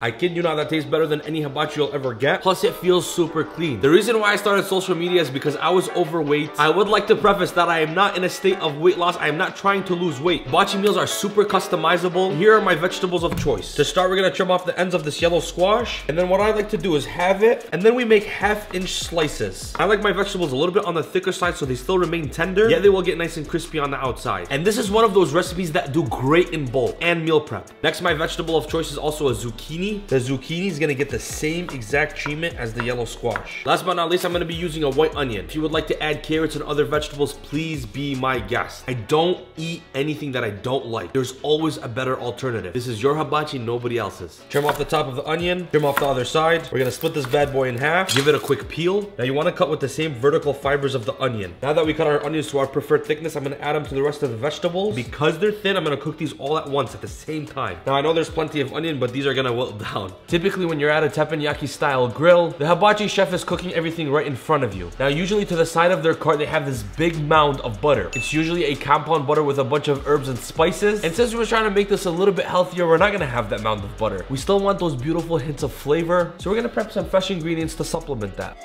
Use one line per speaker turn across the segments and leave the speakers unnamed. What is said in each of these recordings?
I kid you not, that tastes better than any hibachi you'll ever get. Plus, it feels super clean. The reason why I started social media is because I was overweight. I would like to preface that I am not in a state of weight loss. I am not trying to lose weight. Hibachi meals are super customizable. Here are my vegetables of choice. To start, we're gonna trim off the ends of this yellow squash. And then what I like to do is halve it, and then we make half-inch slices. I like my vegetables a little bit on the thicker side so they still remain tender, yet they will get nice and crispy on the outside. And this is one of those recipes that do great in bulk and meal prep. Next, my vegetable of choice is also a zucchini. The zucchini is gonna get the same exact treatment as the yellow squash. Last but not least, I'm gonna be using a white onion. If you would like to add carrots and other vegetables, please be my guest. I don't eat anything that I don't like. There's always a better alternative. This is your hibachi, nobody else's. Trim off the top of the onion, trim off the other side. We're gonna split this bad boy in half, give it a quick peel. Now you wanna cut with the same vertical fibers of the onion. Now that we cut our onions to our preferred thickness, I'm gonna add them to the rest of the vegetables. Because they're thin, I'm gonna cook these all at once at the same time. Now I know there's plenty of onion, but these are gonna wilt down. Typically when you're at a teppanyaki-style grill, the hibachi chef is cooking everything right in front of you. Now usually to the side of their cart, they have this big mound of butter. It's usually a compound butter with a bunch of herbs and spices. And since we're trying to make this a little bit healthier, we're not gonna have that mound of butter. We still want those beautiful hints of flavor. So we're gonna prep some fresh ingredients to supplement that.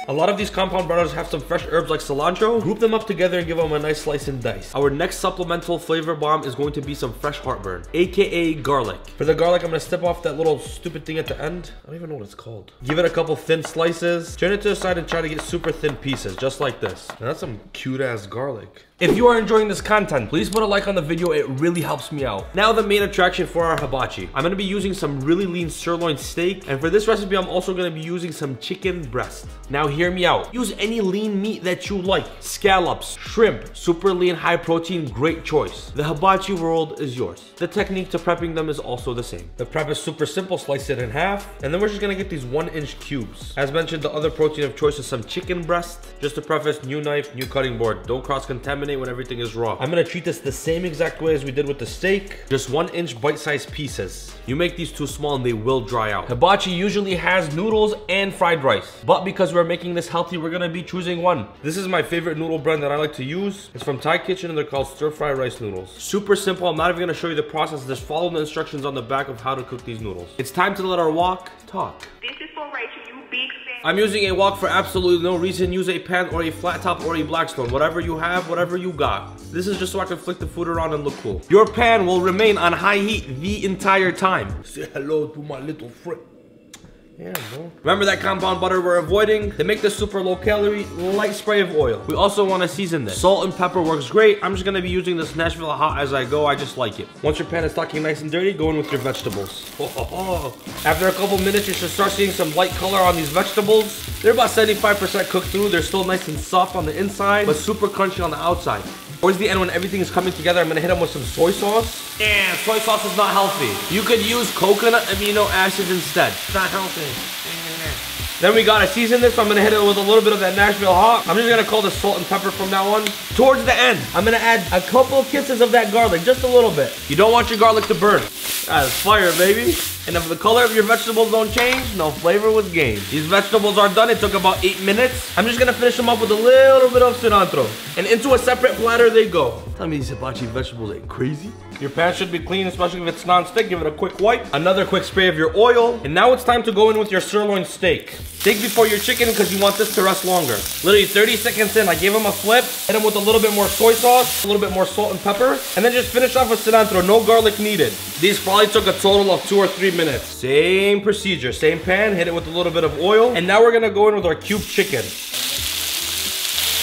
A lot of these compound butters have some fresh herbs like cilantro. Group them up together and give them a nice slice and dice. Our next supplemental flavor bomb is going to be some fresh heartburn, aka garlic. For the garlic, I'm gonna snip off that little stupid thing at the end. I don't even know what it's called. Give it a couple thin slices. Turn it to the side and try to get super thin pieces, just like this. Now that's some cute ass garlic. If you are enjoying this content, please put a like on the video. It really helps me out. Now the main attraction for our hibachi. I'm gonna be using some really lean sirloin steak. And for this recipe, I'm also gonna be using some chicken breast. Now hear me out. Use any lean meat that you like. Scallops, shrimp, super lean, high protein, great choice. The hibachi world is yours. The technique to prepping them is also the same. The prep is super simple. Slice it in half. And then we're just gonna get these 1-inch cubes. As mentioned, the other protein of choice is some chicken breast. Just to preface, new knife, new cutting board. Don't cross-contaminate when everything is raw. I'm gonna treat this the same exact way as we did with the steak. Just 1-inch bite-sized pieces. You make these too small and they will dry out. Hibachi usually has noodles and fried rice. But because we're making this healthy, we're gonna be choosing one. This is my favorite noodle brand that I like to use. It's from Thai Kitchen and they're called stir-fry rice noodles. Super simple. I'm not even gonna show you the process. Just follow the instructions on the back of how to cook these noodles. It's time to let our wok talk.
This is for Rachel, you big fan.
I'm using a wok for absolutely no reason. Use a pan or a flat top or a Blackstone. Whatever you have, whatever you got. This is just so I can flick the food around and look cool. Your pan will remain on high heat the entire time. Say hello to my little friend. Yeah, bro. Remember that compound butter we're avoiding? To make this super low calorie, light spray of oil. We also want to season this. Salt and pepper works great. I'm just going to be using this Nashville hot as I go. I just like it. Once your pan is talking nice and dirty, go in with your vegetables. After a couple minutes, you should start seeing some light color on these vegetables. They're about 75% cooked through. They're still nice and soft on the inside, but super crunchy on the outside. Towards the end, when everything is coming together, I'm gonna hit them with some soy sauce. And soy sauce is not healthy. You could use coconut amino acids instead. It's not healthy. Then we gotta season this, so I'm gonna hit it with a little bit of that Nashville hot. I'm just gonna call this salt and pepper from now on. Towards the end, I'm gonna add a couple kisses of that garlic, just a little bit. You don't want your garlic to burn. That's fire, baby. And if the color of your vegetables don't change, no flavor was gained. These vegetables are done. It took about 8 minutes. I'm just gonna finish them up with a little bit of cilantro. And into a separate platter they go. Tell me these hibachi vegetables ain't crazy. Your pan should be clean, especially if it's non-stick. Give it a quick wipe. Another quick spray of your oil. And now it's time to go in with your sirloin steak. Steak before your chicken because you want this to rest longer. Literally 30 seconds in, I gave them a flip. Hit them with a little bit more soy sauce, a little bit more salt and pepper. And then just finish off with cilantro. No garlic needed. These probably took a total of 2 or 3 minutes. Same procedure, same pan, hit it with a little bit of oil. And now we're gonna go in with our cubed chicken.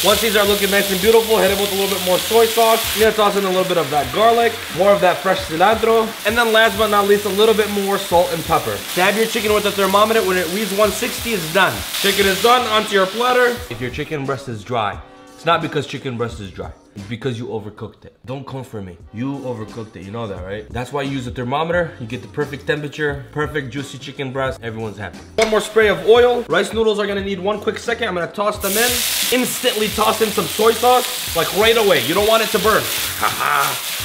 Once these are looking nice and beautiful, hit it with a little bit more soy sauce. You're gonna toss in a little bit of that garlic, more of that fresh cilantro, and then last but not least, a little bit more salt and pepper. Stab your chicken with a thermometer. When it reads 160, it's done. Chicken is done, onto your platter. If your chicken breast is dry, it's not because chicken breast is dry. It's because you overcooked it. Don't come for me. You overcooked it. You know that, right? That's why you use a thermometer. You get the perfect temperature, perfect juicy chicken breast. Everyone's happy. One more spray of oil. Rice noodles are gonna need 1 quick second. I'm gonna toss them in. Instantly toss in some soy sauce, like right away. You don't want it to burn.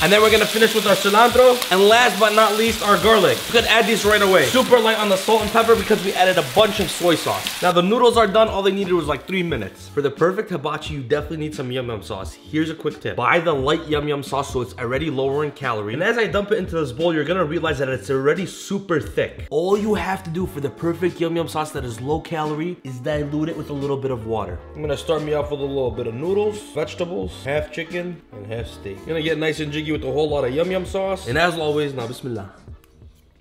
And then we're gonna finish with our cilantro. And last but not least, our garlic. You could add these right away. Super light on the salt and pepper because we added a bunch of soy sauce. Now the noodles are done. All they needed was like 3 minutes. For the perfect hibachi, you definitely need some yum yum sauce. Here's a quick tip. Buy the light yum yum sauce so it's already lower in calorie. And as I dump it into this bowl, you're gonna realize that it's already super thick. All you have to do for the perfect yum yum sauce that is low calorie is dilute it with a little bit of water. I'm gonna start me off with a little bit of noodles, vegetables, half chicken, and half steak. Gonna get nice and jiggy with a whole lot of yum yum sauce. And as always, now bismillah.